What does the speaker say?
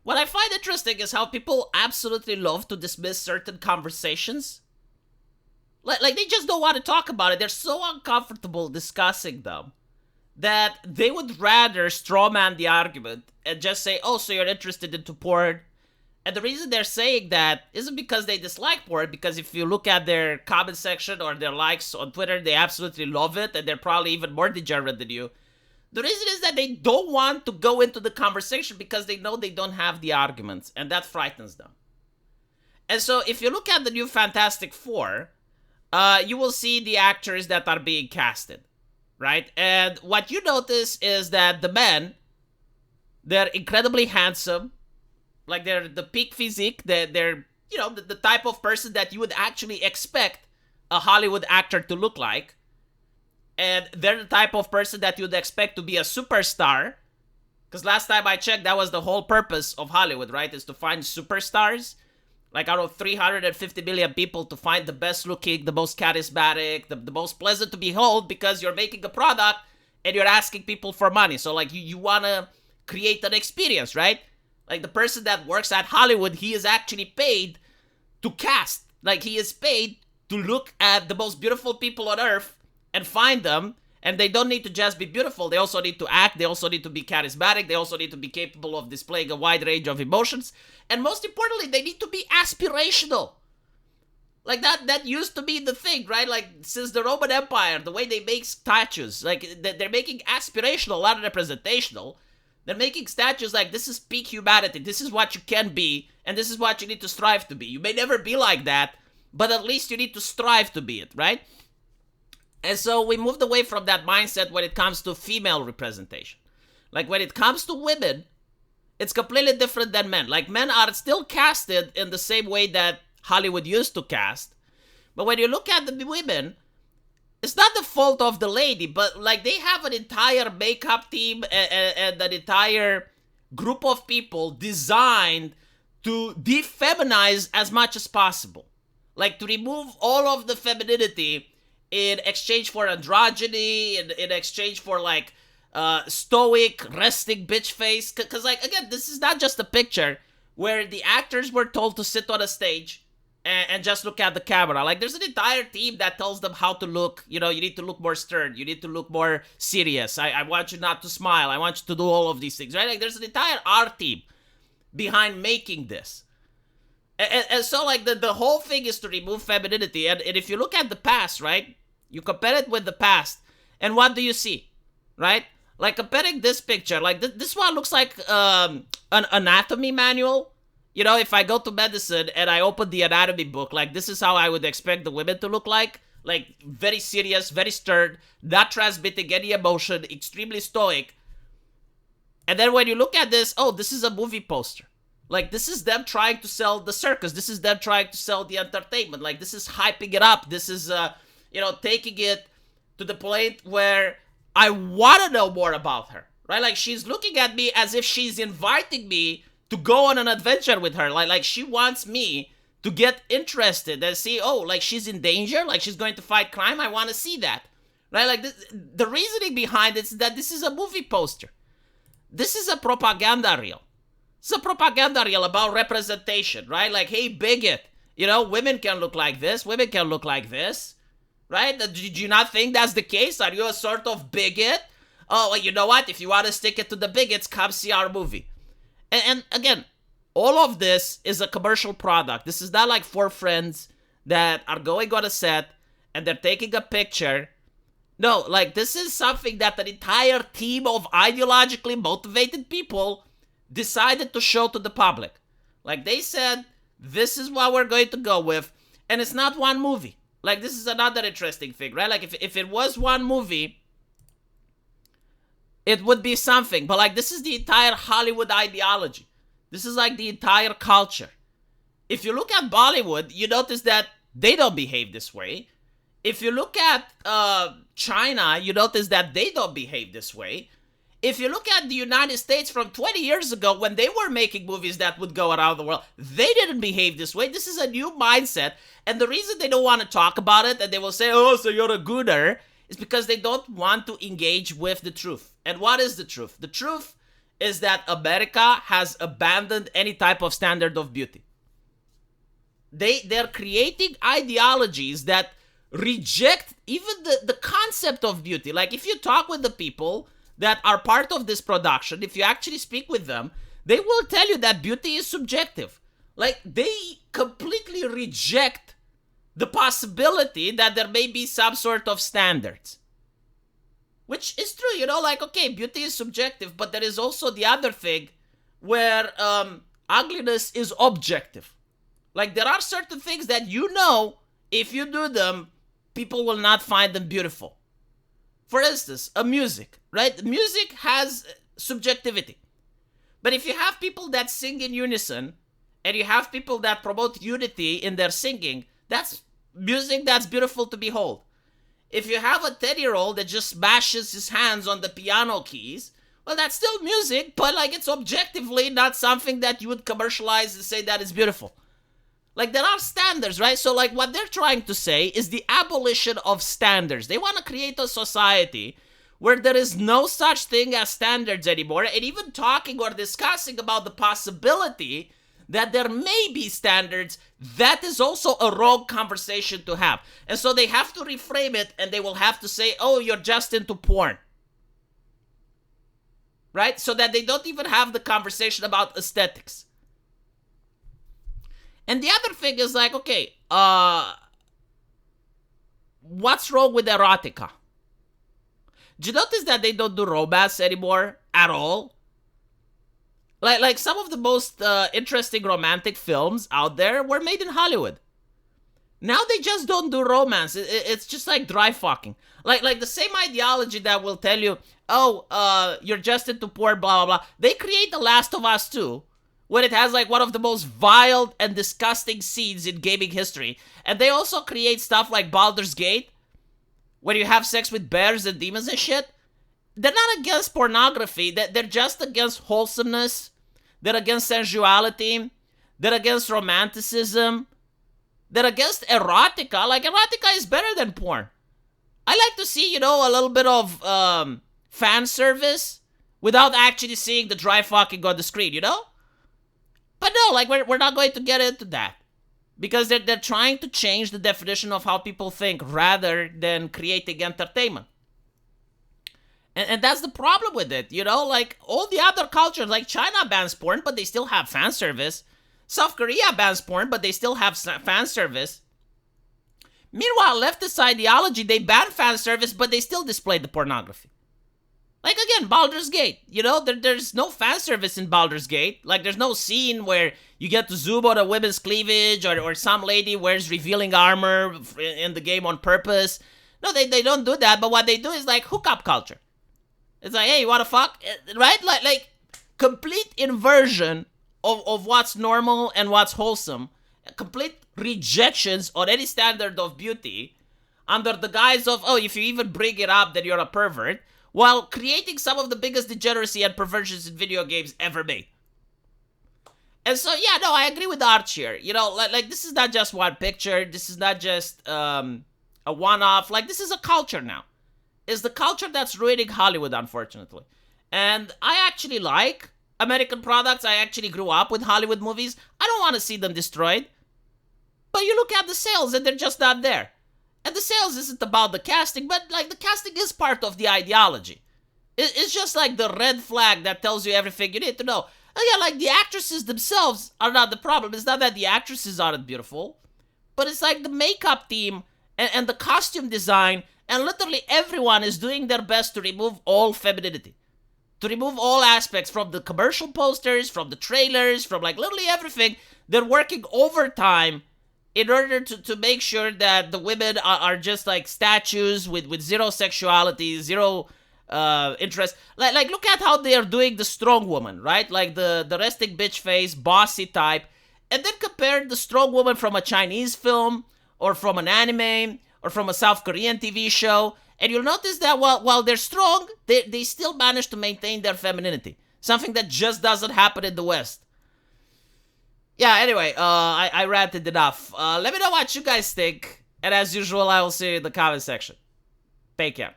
What I find interesting is how people absolutely love to dismiss certain conversations. Like they just don't want to talk about it. They're so uncomfortable discussing them that they would rather strawman the argument and just say, oh, so you're interested into porn. And the reason they're saying that isn't because they dislike porn, because if you look at their comment section or their likes on Twitter, they absolutely love it, and they're probably even more degenerate than you. The reason is that they don't want to go into the conversation because they know they don't have the arguments, and that frightens them. And so if you look at the new Fantastic Four, you will see the actors that are being casted, right? And what you notice is that the men, they're incredibly handsome. Like, they're the peak physique. They're the type of person that you would actually expect a Hollywood actor to look like. And they're the type of person that you'd expect to be a superstar. Because last time I checked, that was the whole purpose of Hollywood, right? Is to find superstars. Like, out of 350 million people, to find the best looking, the most charismatic, the most pleasant to behold, because you're making a product and you're asking people for money. So, like, you want to create an experience, right? Like, the person that works at Hollywood, he is actually paid to cast. Like, he is paid to look at the most beautiful people on earth and find them. And they don't need to just be beautiful. They also need to act. They also need to be charismatic. They also need to be capable of displaying a wide range of emotions. And most importantly, they need to be aspirational. Like, that used to be the thing, right? Like, since the Roman Empire, the way they make statues, like, they're making aspirational, not representational. They're making statues like, this is peak humanity, this is what you can be, and this is what you need to strive to be. You may never be like that, but at least you need to strive to be it, right? And so we moved away from that mindset when it comes to female representation. Like, when it comes to women, it's completely different than men. Like, men are still casted in the same way that Hollywood used to cast. But when you look at the women, it's not the fault of the lady, but like, they have an entire makeup team and an entire group of people designed to defeminize as much as possible. Like, to remove all of the femininity in exchange for androgyny, in exchange for like stoic, resting bitch face. Because, like, again, this is not just a picture where the actors were told to sit on a stage and just look at the camera. Like, there's an entire team that tells them how to look. You need to look more stern. You need to look more serious. I want you not to smile. I want you to do all of these things, right? Like, there's an entire art team behind making this. And so, like, the whole thing is to remove femininity. And if you look at the past, right? You compare it with the past. And what do you see? Right? Like, comparing this picture. Like, this one looks like an anatomy manual. If I go to medicine and I open the anatomy book, like, this is how I would expect the women to look like. Like, very serious, very stern, not transmitting any emotion, extremely stoic. And then when you look at this, oh, this is a movie poster. Like, this is them trying to sell the circus. This is them trying to sell the entertainment. Like, this is hyping it up. This is, taking it to the point where I want to know more about her, right? Like, she's looking at me as if she's inviting me to go on an adventure with her. Like she wants me to get interested and see, oh, like, she's in danger, like, she's going to fight crime. I want to see that, right? Like, the reasoning behind it is that this is a movie poster. This is a propaganda reel. It's a propaganda reel about representation, right? Like, hey, bigot, women can look like this. Women can look like this, right? Do you not think that's the case? Are you a sort of bigot? Oh, well, you know what? If you want to stick it to the bigots, come see our movie. And again, all of this is a commercial product. This is not like four friends that are going on a set and they're taking a picture. No, like, this is something that an entire team of ideologically motivated people decided to show to the public. Like, they said, this is what we're going to go with. And it's not one movie. Like, this is another interesting thing, right? Like, if it was one movie, it would be something. But, like, this is the entire Hollywood ideology. This is, like, the entire culture. If you look at Bollywood, you notice that they don't behave this way. If you look at China, you notice that they don't behave this way. If you look at the United States from 20 years ago, when they were making movies that would go around the world, they didn't behave this way. This is a new mindset. And the reason they don't want to talk about it, and they will say, oh, so you're a gooner, is because they don't want to engage with the truth. And what is the truth? The truth is that America has abandoned any type of standard of beauty. They're creating ideologies that reject even the concept of beauty. Like, if you talk with the people that are part of this production, if you actually speak with them, they will tell you that beauty is subjective. Like, they completely reject the possibility that there may be some sort of standards. Which is true, you know, like, okay, beauty is subjective, but there is also the other thing where ugliness is objective. Like, there are certain things that, you know, if you do them, people will not find them beautiful. For instance, music, right? Music has subjectivity. But if you have people that sing in unison, and you have people that promote unity in their singing, that's music that's beautiful to behold. If you have a 10-year-old that just smashes his hands on the piano keys, well, that's still music, but like, it's objectively not something that you would commercialize and say that is beautiful. Like, there are standards, right? So like, what they're trying to say is the abolition of standards. They want to create a society where there is no such thing as standards anymore, and even talking or discussing about the possibility that there may be standards, that is also a wrong conversation to have. And so they have to reframe it, and they will have to say, oh, you're just into porn. Right? So that they don't even have the conversation about aesthetics. And the other thing is like, okay, what's wrong with erotica? Do you notice that they don't do romance anymore at all? Like some of the most interesting romantic films out there were made in Hollywood. Now they just don't do romance. It's just like dry fucking. Like the same ideology that will tell you, oh, you're just into porn, blah, blah, blah. They create The Last of Us 2, when it has like one of the most vile and disgusting scenes in gaming history. And they also create stuff like Baldur's Gate, where you have sex with bears and demons and shit. They're not against pornography. They're just against wholesomeness. They're against sensuality. They're against romanticism. They're against erotica. Like, erotica is better than porn. I like to see, you know, a little bit of fan service without actually seeing the dry fucking on the screen, you know? But no, like, we're not going to get into that. Because they're trying to change the definition of how people think rather than creating entertainment. And that's the problem with it, you know? Like, all the other cultures, like China bans porn, but they still have fan service. South Korea bans porn, but they still have fan service. Meanwhile, leftist ideology, they ban fan service, but they still display the pornography. Like, again, Baldur's Gate, you know? There's no fan service in Baldur's Gate. Like, there's no scene where you get to zoom on a woman's cleavage or some lady wears revealing armor in the game on purpose. No, they don't do that, but what they do is, like, hookup culture. It's like, hey, you wanna fuck? Right? Like complete inversion of what's normal and what's wholesome. Complete rejections on any standard of beauty under the guise of, oh, if you even bring it up, then you're a pervert, while creating some of the biggest degeneracy and perversions in video games ever made. And so, yeah, no, I agree with Arch here. You know, like this is not just one picture. This is not just a one-off. Like, this is a culture now. Is the culture that's ruining Hollywood, unfortunately. And I actually like American products. I actually grew up with Hollywood movies. I don't want to see them destroyed. But you look at the sales and they're just not there. And the sales isn't about the casting, but like the casting is part of the ideology. It's just like the red flag that tells you everything you need to know. Again, like the actresses themselves are not the problem. It's not that the actresses aren't beautiful, but it's like the makeup team and the costume design. And literally everyone is doing their best to remove all femininity. To remove all aspects from the commercial posters, from the trailers, from like literally everything. They're working overtime in order to make sure that the women are just like statues with zero sexuality, zero interest. Like look at how they are doing the strong woman, right? Like the resting bitch face, bossy type. And then compare the strong woman from a Chinese film or from an anime or from a South Korean TV show, and you'll notice that while they're strong, they still manage to maintain their femininity. Something that just doesn't happen in the West. Yeah, anyway, I ranted enough. Let me know what you guys think, and as usual, I will see you in the comment section. Take care.